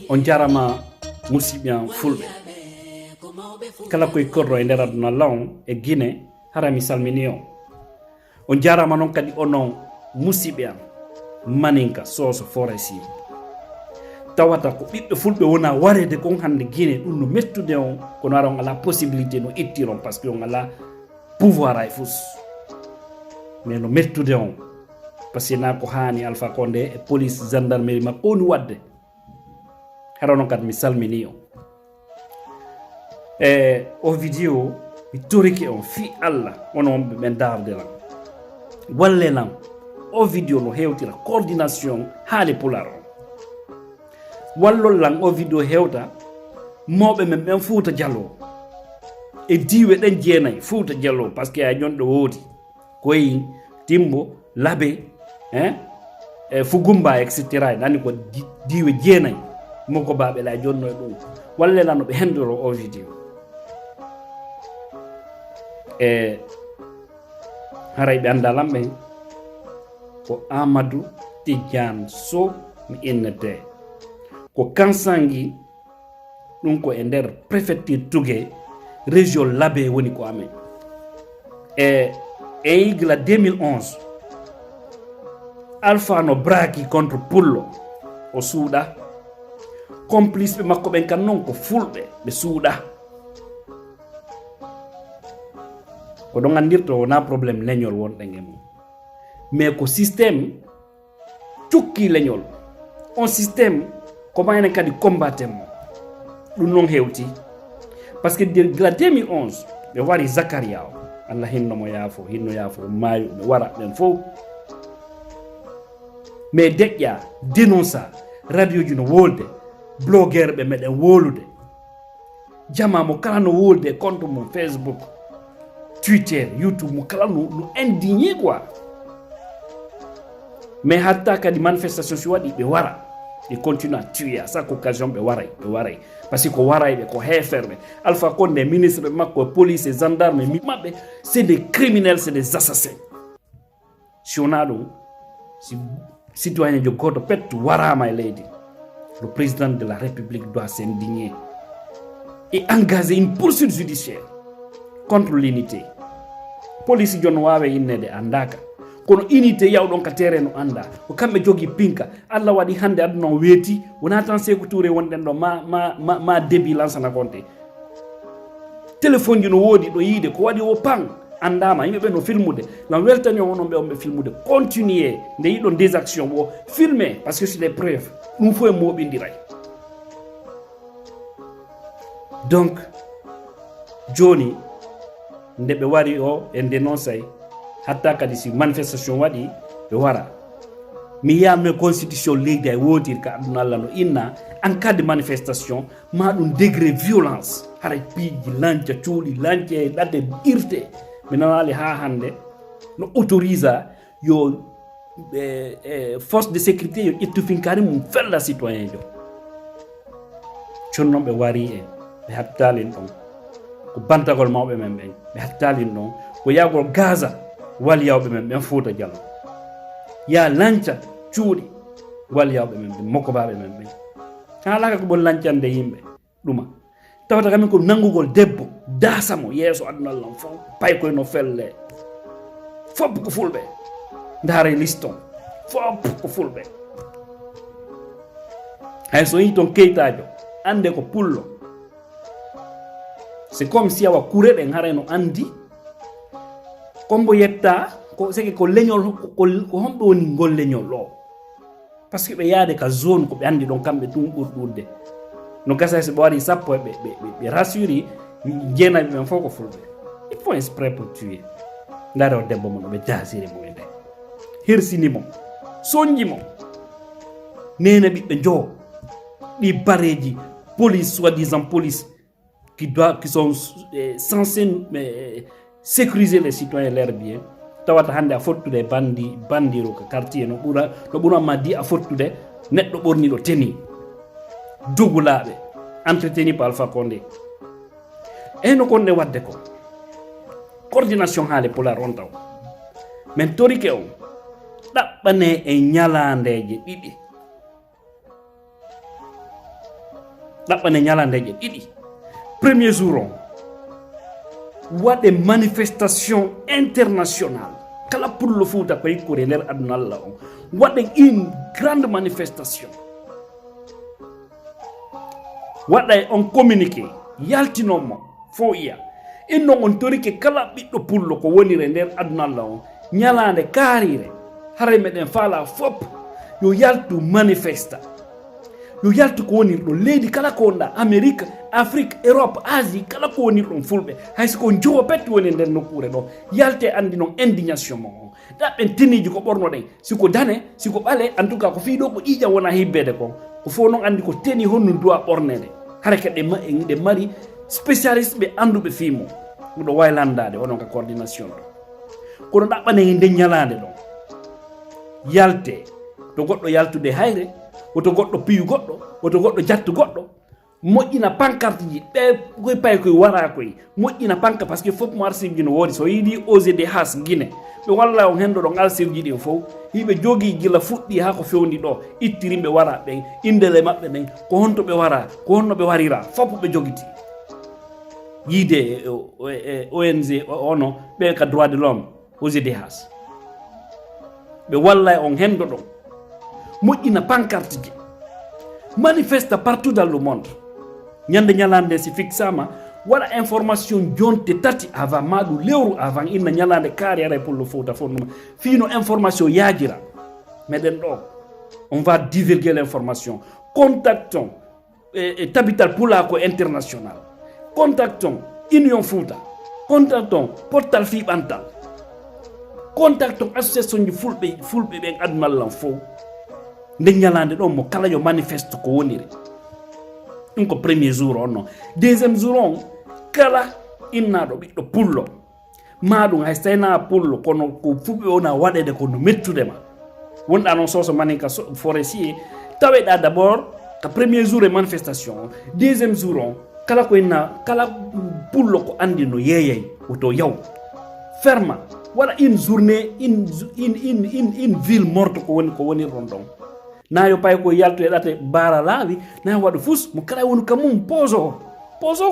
on jarama musidɓe fulɓe kala koye korro e nder aduna law e guine harami salmini on jarama noon kadi onon musidɓe am maninka soso foresi tawata ko ɓiɓɓe fulɓe wona warede kon hande guine ɗum no mettude on kono ara on ala possibilité no ittiron par ce que on ala pouvoir ay fus mais no mettude on par ce que na ko hani Alpha Condé e police gendarmerie makko woni wadde hara noon kadi mi salmini on e o vidéo mi toriki on fi Allah onon ɓe ɓen dardelam wallelam o vidéo no hewtira coordination haali pular on wallol lan o vidéo hewta mawɓe men ɓen Fouta Djallo e diwe ɗen jeenayi Fouta Djallo par ce que a ñonɗo woodi koyi Timbo Labe e Fugumba etc nani ko diwe jeenayi moko baɓe la jonno e ɗum wallelan no ɓe hendoro o vidéo e haray ɓe andalam ɓen ko Amadou Tidiane Sow mi innete ko Kansangi ɗum ko e nder préfecture Tougué région Labé woni ko amen e higla 2011 Alpha no braki contre Pullo o suuɗa complice ɓe makko ɓen kan noon ko fulɓe ɓe suuɗa ko ɗon andirto wona probléme leñol wonɗen e mum mais ko systéme cukki leñol on systéme ko mayne kadi combatten mo ɗum noon hewti par ce que gila 2011 ɓe wari Zakaria o Allah hinnomo yaafo maayo ɓe wara ɓen fof mais deƴƴa dénonça radio ji no wolde blogueur ɓe meɗen wolude jama mo kala no wolde compte mum Facebook Twitter YouTube mo kala no indigné quoi mais hatta kadi manifestation si waɗi ɓe wara ɓe continue à tuer à chaque occasion ɓe waray par ce que ko warayɓe ko heferɓe Alpha Condé ministre ɓe makko police et gendarme maɓɓe c'est des criminels c'est des assassins si wona ɗum si citoyen jo goto petto warama e leydi le président de la république doit s'indigner et engager une poursuite judiciaire contre l'unité police jon wawe innede andaka kono unité yawɗon ka terrain no anda ko kamɓe jogui pinka Allah waɗi hande aduna o weeti wona tan Sékou Touré wonɗen ɗo ma débit lansana konté téléphone ji no woodi ɗo yiide ko waɗi o pan andama yimɓeɓe no filmude ngam weltani onon ɓe onɓe filmude continuer nde yiɗon des actions o filmer par ce que c'est des preuves ɗum fo e moɓidiray donc joni nde ɓe wari o e dénoncay hatta kadi si manifestation waɗi ɓe wara mi yiyamno constitution leydi ay wodir ka aduna Allah no inna en cas de manifestation ma ɗum degré violence haray piiji lanca cuuɗi lance ɗadde irte mi nanali ha hande no autorise yo force de sécurité yo ƴettu finkari mum fella citoyen jo connon ɓe wari en ɓe hattalin ɗon ko bantagol mawɓe men ɓen ɓe hattalin ɗon ko yagol Gaza waliyawɓe men ɓen Fouta Djallo ya lanca cuuɗi waliyawɓe men ɓen mokobaɓe men ɓen halaka ko bon lancande yimɓe ɗuma tawata kamin ko nangugol debbo dasamo yeeso aduna Allah fof pay koye no felle fof ko fulɓe ndaare liston fof ko fulɓe hay so yi toon keytajo ande ko pullo c'est comme si awa kure ɗen haray no andi kombo yetta ko seke ko leñol ko homɓe woni ngol leñol o par ce que ɓe yaade ka zone ko ɓe andi ɗon kamɓe tum ɓurɗurde no gasa so ɓe waɗi sappo ɓe rassuri jeenaɓe ɓen fof ko fulɓe il faut exprès pour tuer ndaare o debbo mon ɓe jasiri mo e nde hersini mo soñji mo nena ɓiɓɓe joo ɗi bareji police soi-disant police qui sont censés sécuriser les citoyens l'air bien tawata hande a fottude bandiro ko quartier no ɓuranma di a fottude neɗɗo ɓorniɗo teni dugulaɓe entretenu par Alpha Condé eyno konɗe wadde ko coordination haale pular on taw min torike on ɗaɓɓane e ñalandeje ɗiɗi ɗaɓɓane ñalandeje ɗiɗi premier jour on waɗe manifestation internationale kala pullo Fouta ko yikkori nder aduna Allah on waɗe une grande manifestation waɗa on communiqué yaltinommo fo iya innon on torike kala ɓiɗɗo pullo ko wonire nder aduna Allah on ñalande kaarire hare meɗen faala fop yo yaltu manifesta yo yaltu ko wonir ɗo leydi kala ko wonɗa Amérique Afrique Europe Asie kala ko wonir ɗon fulɓe hayso ko jowo petti woni nder nokkure ɗo yalte andi noon indignation mo on ɗaɓɓen teniji ko ɓornoɗen siko dane siko ɓale en tout cas ko fiiɗo ko ƴiƴam wona hibbede kon ko fo noon andi ko teni honno duwa ɓornede hara ke ɗe mari spécialiste ɓe anduɓe fiimo ɗo waylandade onon ka coordination ɗo kono ɗaɓɓane e nde ñalande ɗon yalte to goɗɗo yaltude hayre woto goɗɗo piyu goɗɗo woto goɗɗo jattu goɗɗo moƴƴina pancarte ji ɓe koye paye koye wara koye moƴƴina pancarte par ce que fof mo archive ji no woodi so yiiɗi osé has guine ɓe walla on henɗo ɗon archive ji ɗin fof hiɓe jogii gila fuɗɗi haa ko fewndi ɗo ittirimɓe wara ɓen indele maɓɓe ɓen ko honto ɓe wara ko honno ɓe warira fof ɓe jogiti yiide ONG ono ɓe ka droit de l'homme osé has ɓe walla on henɗo ɗon moƴƴina pancarte ji manifesta partout dans le monde ñande ñalande si fixama waɗa information jonte tati avant maɗu lewru avant inna ñalande kaari ara pour le Fouta fonduma fino information yaajira meɗen ɗo on va divulguer l'information contactons Tabital Pulako international contactons Union Fouta contactons portal fiɓantal contactons association ji fulɓe ɓen adunallan fof nde ñalande ɗon mo kala yo manifeste ko woniri ɗum ko premier jour on noon deuxiéme jour on kala innaɗo ɓiɗɗo pullo maɗum hay so tawina pullo kono ko fuɓɓe wona waɗede kono mettudema wonɗa noon soso maninka forestier taweɗa d' abord ka premier jour e manifestation o deuxiéme jour on kala ko inna kala pullo ko andi no yeeyay woto yaw ferma waɗa une journée une ville morte ko wonirɗon ɗon na yo pay ko yaltu e ɗate baara laawi na waɗa fus mo kala woni ka mum poso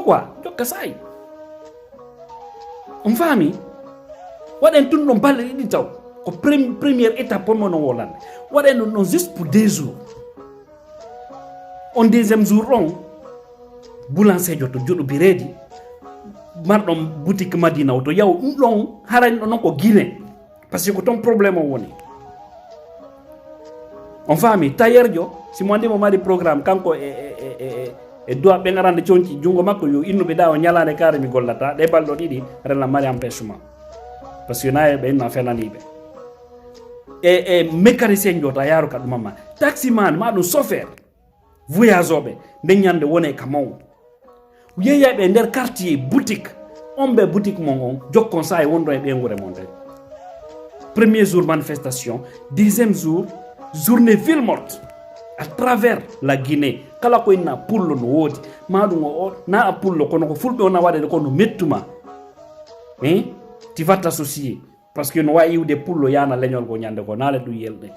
quoi jokka sayi on faami waɗen tun ɗon balle ɗiɗi taw ko première étape ponmo no wolande waɗen ɗum ɗon juste pour 2 jours on deuxiéme jour ɗon boulanger to joɗo bireedi marɗon boutique Madina o to yaw ɗum ɗon harani ɗon noon ko Guinée par ce que ko toon probléme o woni on faami tailleur jo simo andi mo mari programme kanko e doa ɓe garande conci junngo makko yo innuɓe ɗa o ñalande kaare mi gollata ɗe balɗo ɗiɗi rena mari empêchement par ce que nayi ɓe inno fenaniɓe e mécanicien jota yaaru ka ɗumama taximan ma ɗum chauffeur voyage oɓe nde ñande wone ka mawɗo yeeyaɓe nder quartier boutique on ɓe boutique mon on jokkon sa e wonɗo e ɓe gure mon de premier jour manifestation deuxiéme jour journée ville morte à travers la Guinée kala ko inna pullo no woodi maɗum o na a pullo kono ko fulɓe wona waɗede kono mettuma ti va t'associer par ce que no wawi iwde pullo yana leñol go ñande ko naale ɗum yelɗe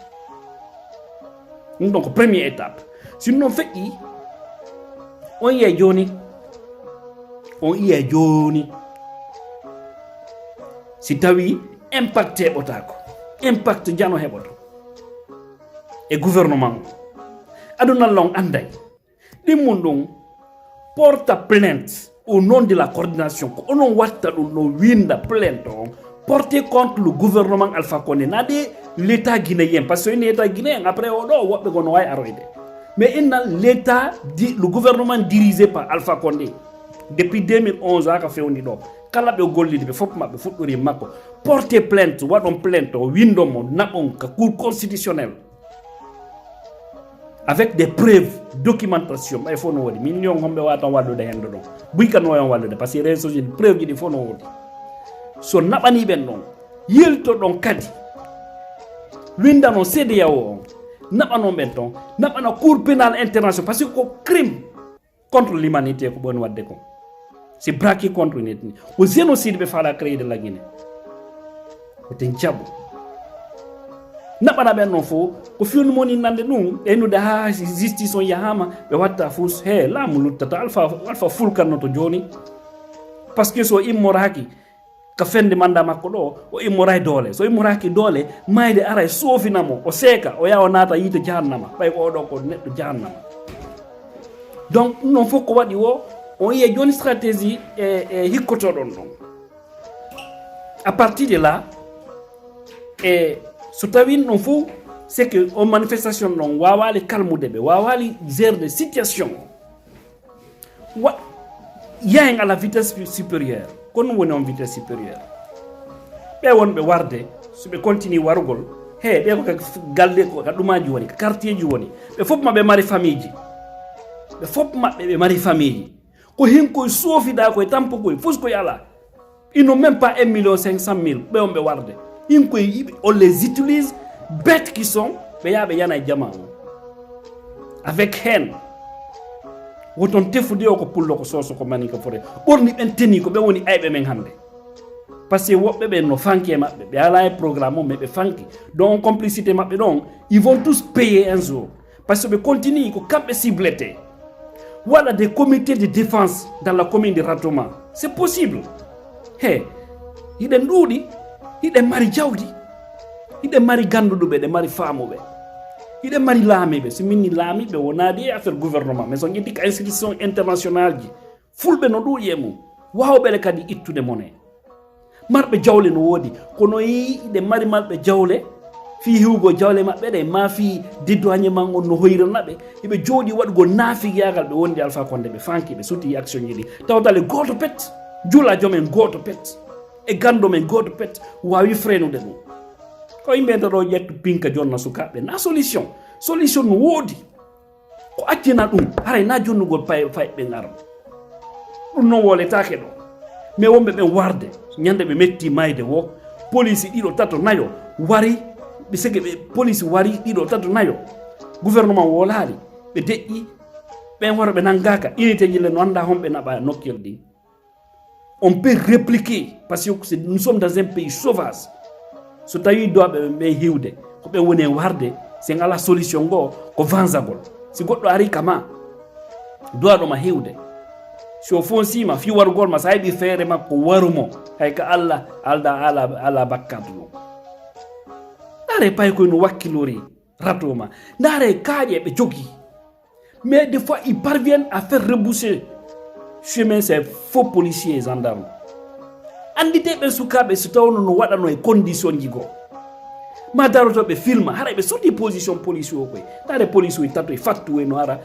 ɗum ɗon ko première étape sinno feƴƴi on yiya joni si tawi impact heɓotako impact jano heɓoto e gouvernement adunalla on anday ɗimmum ɗum porta plainte au nom de la coordination ko onon watta ɗum ɗo winda plainte on porté contre le gouvernement Alpha Condé nade l'état guinéen par ce que l'état guinéen après o ɗo woɓɓe gono wawi aroyde mais inna l'état le gouvernement dirigé par Alpha Condé depuis 2011 aka fewndi ɗo kala ɓe gollide ɓe fof maɓɓe fuɗɗori makko porté plainte waɗon plainte o windomo naɓon ka cour constitutionnel avec des preuves documentation ɓay fof no woodi million homɓe watan wallude hendo ɗon buyka no wayon wallude par ce que réseau ji preuve ji ɗi fof no woodi so naɓani ɓen ɗon yelto ɗon kadi windano CEDEAO on naɓanon ɓen ton naɓana cour pénal international par ce que ko crime contre l'humanité ko ɓoni wadde kon c'est braqué contre une ethnie ko génocide ɓe faala créé de la Guinée oten jaɓo naɓana ɓen non fo ko fiwnu moni nande ɗum ennude ha justice on yahama ɓe watta fus he laamu luttata alpha fulkanno to joni par ce que so immoraki ka fende manda makko ɗo o immoray doole so immoraki doole mayde ara sofinamo o seeka o yawa naata yiite jahannama ɓay ko oɗo ko neɗɗo jahannama donc non fof ko waɗi o on yiye joni stratégie e hikkotoɗon ɗon à partir de là e so tawi non fof c'est que on manifestation ɗon wawali kalmude ɓe wawali gère de situation yahen à la vitesse supérieure kono woni on vitesse supérieure ɓe wonɓe warde so ɓe continue warugol he ɓe ko galle ko ka ɗumaji woni ka quartier ji woni ɓe fof maɓe mari famille ji ɓe fof maɓɓe ɓe mari famille ji ko hin koye soofiɗa koye tampo koye fos koye ala ils n'ont même pas 1,500,000 ɓe on ɓe warde hin koye on les utilise bêtes qui sont ɓe yaha ɓe yana e jama o avec hen woton tefude o ko pullo ko soso ko mani ko fore ɓorni ɓen teni ko ɓe woni ayɓe men hande par ce que woɓɓe ɓen no fanki e maɓɓe ɓe ala e programme o mais ɓe fanki donc complicité maɓɓe ɗon ils vont tous payer un jour par ce que ɓe continue ko kamɓe ciblete waɗa des comités de défense dans la commune de Ratoma c'est possible he hiɗen ɗuuɗi hiɗen mari jawdi hiɗen mari ganduɗuɓe ɗe mari faamuɓe hiɗen mari laamiɓe so minni laamiɓe wonadi e affaire gouvernement mais so ƴetti ka institution international ji fulɓe no ɗuuɗi e mum wawɓeɗe kadi ittude mone marɓe jawle no woodi kono yi ɗe mari marɓe jawle fi hiwgo jawle maɓɓe ɗe ma fi dédoignement on no hoyranaɓe eɓe jooɗi waɗugo naafiyagal ɓe wondi Alpha Condé ɓe fanki ɓe sutti action ji ɗi tawtale goto pet juula joomen goto pet e gando men goto pet wawi frenude ɗum ko yimɓe ɗo ƴettu pinka jonna sukaɓe na solution no woodi ko accina ɗum haray na jonnugol fayɓe ngara ɗum noon woletake ɗo mais wonɓe ɓen warde ñande ɓe metti mayde wo police ɗiɗo tato nayo wari ɓe sege ɓe police wari ɗiɗo tato nayo gouvernement wolali ɓe deƴƴi ɓen wara ɓe nangaka unité ji le no anda homɓe naɓa nokkel ɗin on peut répliquer parce que nous sommes dans un pays sauvage so tawi doɓe ɓe hiwde ko ɓe woni warde sen ala solution go ko vansagol si goɗɗo ari kama duwaɗoma hiwde so fonsima fi warugol ma sa heɓi feere makko warumo hay ka Allah ala bakkatu ɗum ndaare pay koye no wakkilori Ratoma ndaare kaaƴe ɓe jogui mais des fois ils parviennent à faire reboucher chemin ces faux policiers et gendarmes andite ɓen sukaɓe so tawno no waɗano e condition ji goo ma darotoɓe filma hara ɓe sotti position police o koye ndaare police o tato e fattu e no ara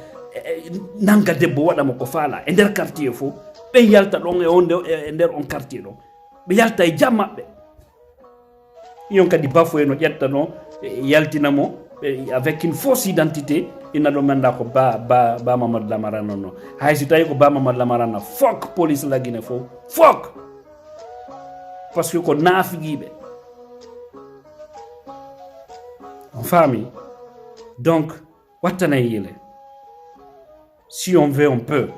nanga debbo waɗamo ko faala e nder quartier fof ɓen yalta ɗon e nder on quartier ɗon ɓe yalta e jam maɓɓe iyon kadi bafoye no ƴettano yaltinamo avec une fausse identité ina ɗo manda ko ba Mamadou Lamara noon hay so tawi ko ba Mamadou Lamara na fok police laguine fof fok parce que ko naafigiɓe on faami donc wattanay yile si on veut on peut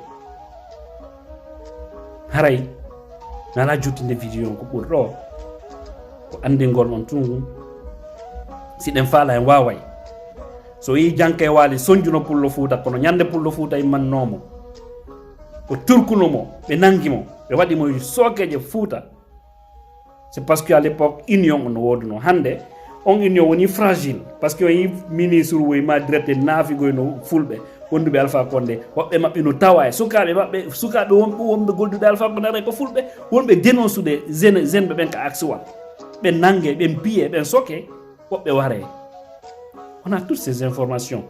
haray nala juttinde vidéo ko ɓuri ɗo ko andingol on tun siɗen faala en waway so yi janke waali sonjuno pullo Fuuta kono ñande pullo Fuuta immannomo o turkunomo ɓe nangimo ɓe waɗimo sookeje Fuuta c'est parce que à l'époque union on woduno hande on union woni fragile parce que on yi ministre woyma directe naafigoyno fulɓe wonduɓe Alpha Condé woɓɓe maɓɓe no tawa e sukaɓe maɓɓe sukaɓe wonɓe goldude Alpha Condé ara ko fulɓe wonɓe dénoncude jeune ɓe ɓen ka axe ɓe nangue ɓen piye ɓen soke woɓɓe ware on a toutes ces informations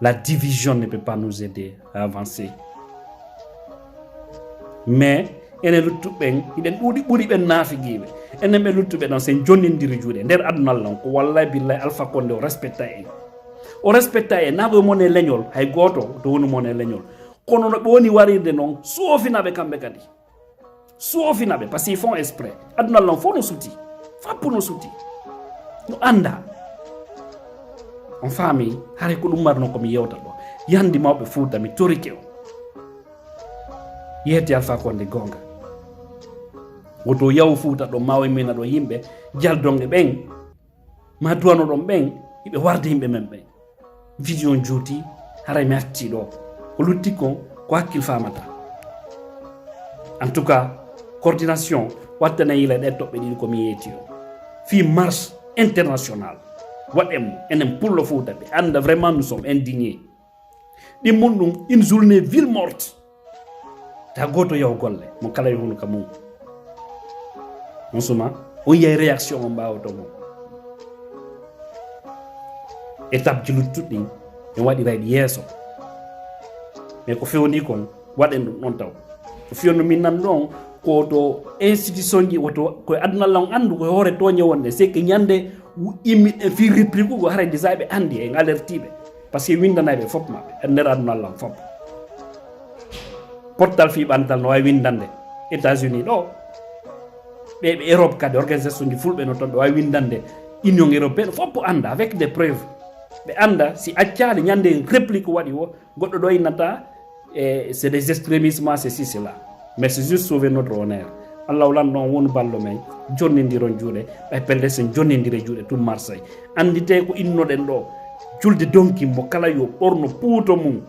la division ne peut pas nous aider à avancer mais enen luttuɓen hiɗen ɗuuɗi ɓuuri ɓen naafigiɓe enen ɓe luttuɓe ɗon sen jonnidiri juuɗe nder adunal non ko wallahi billahi Alpha Condé o respecta en naɓe mon e leñol hay goto to woni mon e leñol kono no ɓe woni warirde noon soofinaɓe kamɓe kadi soofinaɓe par ce que ils font exprès adunal non fof no suti fappu no suti no anda on faami haray ko ɗum marno komi yewta ɗo yandi mawɓe Fuuta mi torike o yeyete Alpha Condé gonga woto yaw Fuuta ɗo mawimina ɗo yimɓe jaldonge ɓen ma duwano ɗon ɓen yiɓe warde yimɓe men ɓen vision jooti haray mi arti ɗo ko lutti kon ko hakkil famata en tout cas coordination wattana yila ɗen toɓɓe ɗiɗi komi yeeti o fi marche international waɗen enen pullo Fouta ɓe anda vraiment nous sommes indignés ɗin mum ɗum une journée ville morte ta goto yaw golle mo kala yohunu ka mum non seulement on yiyay réaction o mbawato mum étape ji luttuɗɗi en waɗirayɗi yeeso mais ko fewni kon waɗen ɗum ɗon taw ko fiyonno min nan ɗon ko to institution ji woto koye adunallah on andu koye hoore toñe wonde c'est que ñande immiɗe fi réplique ugo haray disaɓe andi en alertiɓe par ce que windanaɓe fof maɓe e nder adunallah fof portal fi ɓantal no wawi windande états-unis ɗo ɓeɓe Europe kadi organisation ji fulɓe no toon ɓe wawi windande union européenne fof anda avec des preuves ɓe anda si accali ñande réplique waɗi o goɗɗo ɗo innata c'est des extrémismes ceci cela mais c'est juste sauver notre honneur Allah ulan ɗon woni ballo men jonnodiron juuɗe ɓay pelle sen jonnidire juuɗe tum Marseille andite ko innoɗen ɗo julde donki mo kala yo ɓorno puuto mum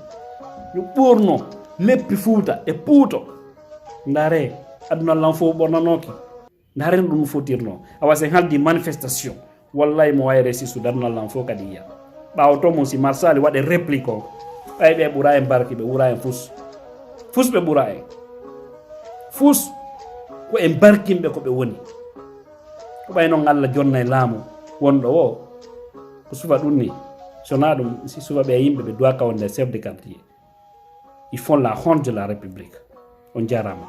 yo ɓorno leppi Fouta e puuto ndaare adunallah fof ɓornanoki ndaaren ɗum fotirno awa sen haldi manifestation wallahi mo wayre sisude adunallah fof kadi yiya ɓawo to mum si marsali waɗe réplique o ɓay ɓe ɓuura en barki ɓe ɓuura en fus ɓe ɓuura en fus ko en barkimɓe ko ɓe woni ko ɓay noon Allah jonna e laamu wonɗo o ko sufa ɗum ni sona ɗum si sufa ɓe yimɓe ɓe doit kawonde chef de quartier ils font la honte de la république on jarama